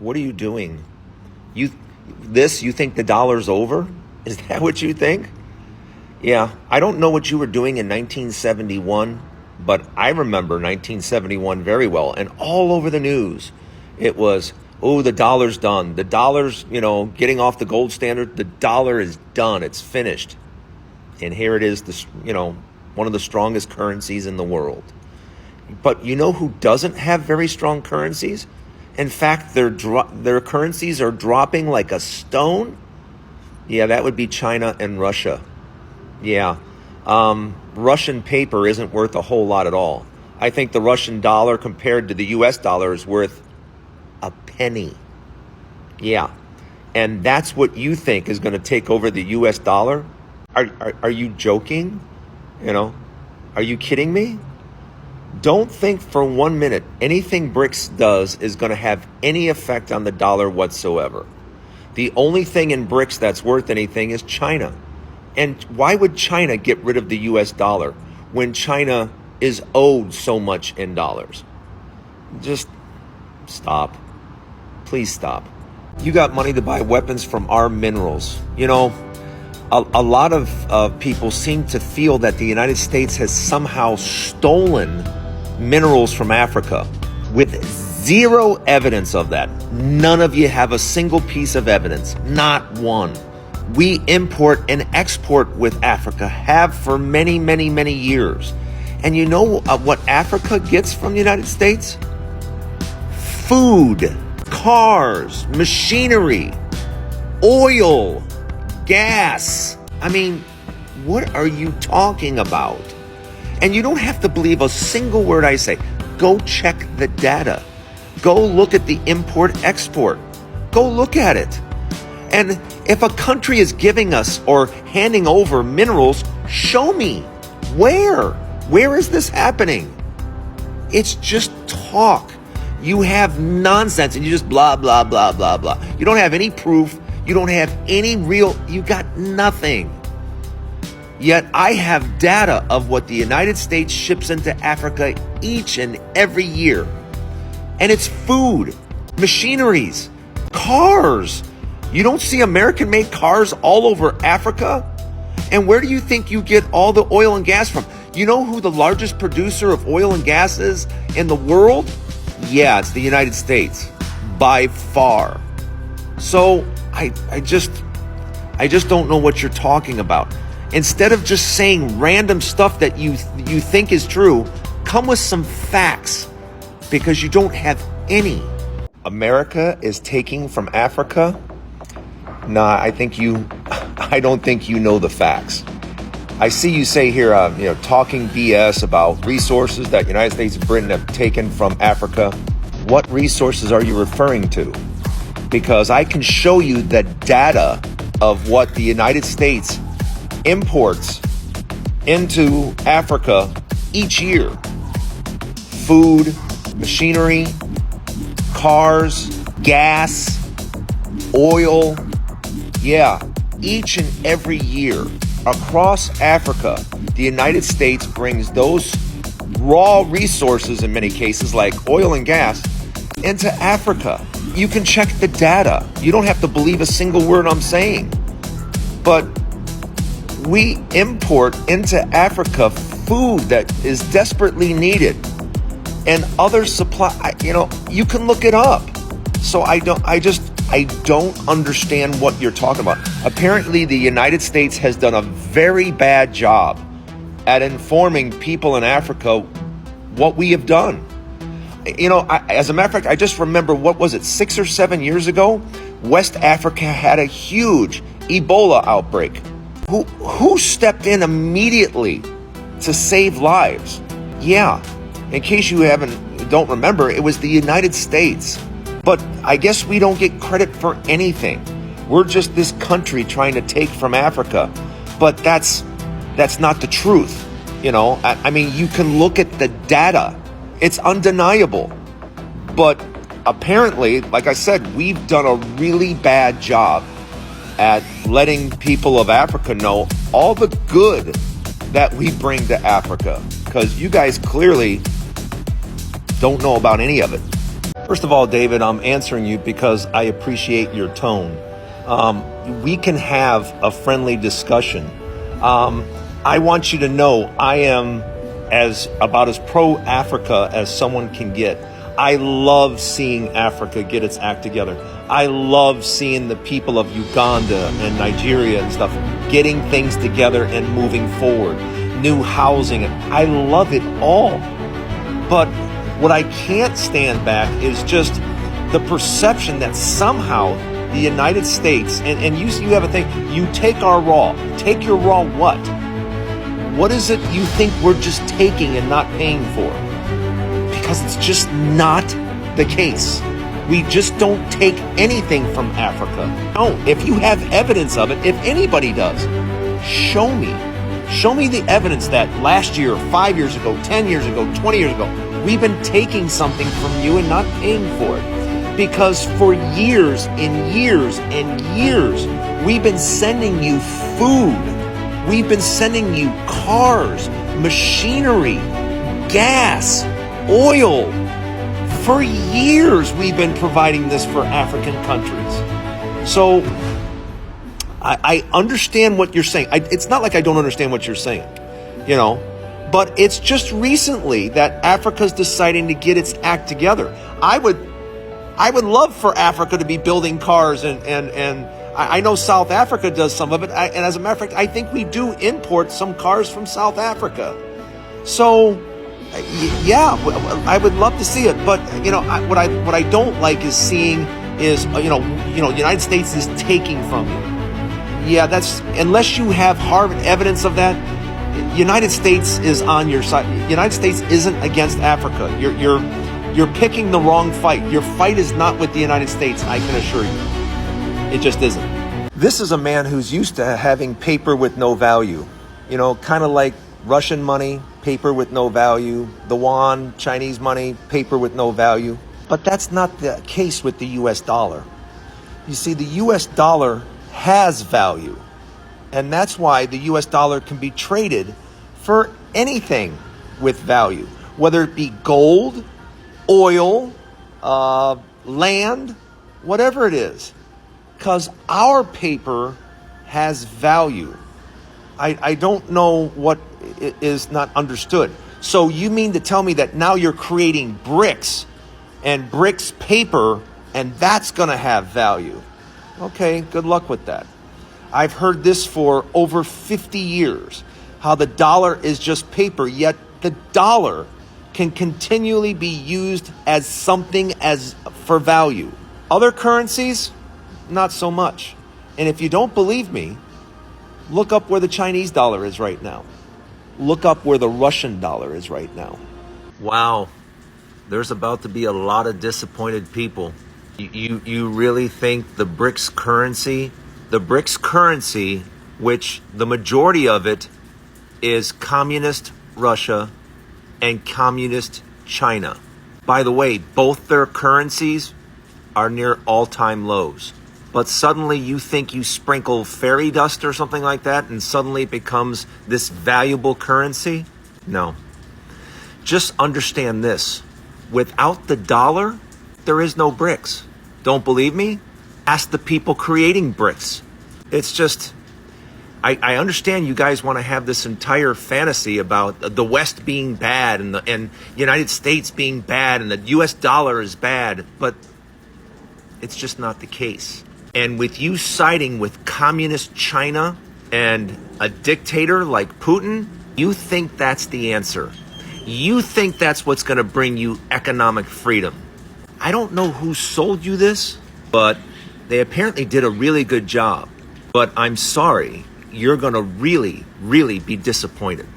What are you doing? You think the dollar's over? Is that what you think? Yeah, I don't know what you were doing in 1971, but I remember 1971 very well. And all over the news, it was, oh, the dollar's done. The dollar's, getting off the gold standard. The dollar is done. It's finished. And here it is, one of the strongest currencies in the world. But you know who doesn't have very strong currencies? In fact, their currencies are dropping like a stone. Yeah, that would be China and Russia. Yeah, Russian paper isn't worth a whole lot at all. I think the Russian dollar compared to the U.S. dollar is worth a penny. Yeah, and that's what you think is going to take over the U.S. dollar? Are you joking? Are you kidding me? Don't think for 1 minute anything BRICS does is going to have any effect on the dollar whatsoever. The only thing in BRICS that's worth anything is China. And why would China get rid of the US dollar when China is owed so much in dollars? Just stop. Please stop. You got money to buy weapons from our minerals. A lot of people seem to feel that the United States has somehow stolen minerals from Africa with zero evidence of that. None of you have a single piece of evidence, not one. We import and export with Africa, have for many, many, many years. And you know what Africa gets from the United States? Food, cars, machinery, oil, gas. I mean, what are you talking about? And you don't have to believe a single word I say. Go check the data. Go look at the import-export. Go look at it. And if a country is giving us or handing over minerals, show me. Where? Where is this happening? It's just talk. You have nonsense and you just blah, blah, blah, blah, blah. You don't have any proof. You don't have any you got nothing. Yet I have data of what the United States ships into Africa each and every year. And it's food, machineries, cars. You don't see American-made cars all over Africa? And where do you think you get all the oil and gas from? You know who the largest producer of oil and gas is in the world? Yeah, it's the United States, by far. So I just don't know what you're talking about. Instead of just saying random stuff that you think is true, come with some facts, because you don't have any. America is taking from Africa? Nah, I don't think you know the facts. I see you say here, talking BS about resources that United States and Britain have taken from Africa. What resources are you referring to? Because I can show you the data of what the United States imports into Africa each year. Food, machinery, cars, gas, oil. Yeah, each and every year across Africa, the United States brings those raw resources, in many cases like oil and gas, into Africa. You can check the data. You don't have to believe a single word I'm saying. But we import into Africa food that is desperately needed and other supply. You can look it up. So I don't understand what you're talking about. Apparently, the United States has done a very bad job at informing people in Africa what we have done. As a matter of fact, I just remember, 6 or 7 years ago, West Africa had a huge Ebola outbreak. Who stepped in immediately to save lives? Yeah, in case you don't remember, it was the United States. But I guess we don't get credit for anything. We're just this country trying to take from Africa. But that's not the truth. I mean, you can look at the data. It's undeniable. But apparently, like I said, we've done a really bad job at letting people of Africa know all the good that we bring to Africa. Because you guys clearly don't know about any of it. First of all, David, I'm answering you because I appreciate your tone. We can have a friendly discussion. I want you to know I am about as pro-Africa as someone can get. I love seeing Africa get its act together. I love seeing the people of Uganda and Nigeria and stuff getting things together and moving forward. New housing. I love it all. But what I can't stand back is just the perception that somehow the United States, and you have a thing, you take our raw. Take your raw what? What is it you think we're just taking and not paying for? Because it's just not the case. We just don't take anything from Africa. No, if you have evidence of it, if anybody does, show me. Show me the evidence that last year, 5 years ago, 10 years ago, 20 years ago, we've been taking something from you and not paying for it. Because for years and years and years, we've been sending you food. We've been sending you cars, machinery, gas, oil. For years, we've been providing this for African countries. So I understand what you're saying. It's not like I don't understand what you're saying, but it's just recently that Africa's deciding to get its act together. I would love for Africa to be building cars, and I know South Africa does some of it. And as a matter of fact, I think we do import some cars from South Africa. So, yeah, I would love to see it. But what I don't like is seeing is United States is taking from you. Yeah, that's unless you have hard evidence of that. United States is on your side. United States isn't against Africa. You're picking the wrong fight. Your fight is not with the United States, I can assure you. It just isn't. This is a man who's used to having paper with no value. Kind of like Russian money, paper with no value. The yuan, Chinese money, paper with no value. But that's not the case with the US dollar. You see, the US dollar has value. And that's why the US dollar can be traded for anything with value, whether it be gold, oil, land, whatever it is. Because our paper has value. I don't know what is not understood. So you mean to tell me that now you're creating bricks and bricks paper, and that's going to have value? Okay, good luck with that. I've heard this for over 50 years, how the dollar is just paper, yet the dollar can continually be used as something for value. Other currencies, not so much. And if you don't believe me, look up where the Chinese dollar is right now. Look up where the Russian dollar is right now. Wow, there's about to be a lot of disappointed people. You really think the BRICS currency, which the majority of it is communist Russia and communist China. By the way, both their currencies are near all-time lows. But suddenly you think you sprinkle fairy dust or something like that and suddenly it becomes this valuable currency? No. Just understand this. Without the dollar, there is no BRICS. Don't believe me? Ask the people creating BRICS. It's just, I understand you guys want to have this entire fantasy about the West being bad and United States being bad and the US dollar is bad, but it's just not the case. And with you siding with communist China and a dictator like Putin, you think that's the answer. You think that's what's going to bring you economic freedom. I don't know who sold you this, but they apparently did a really good job. But I'm sorry, you're going to really, really be disappointed.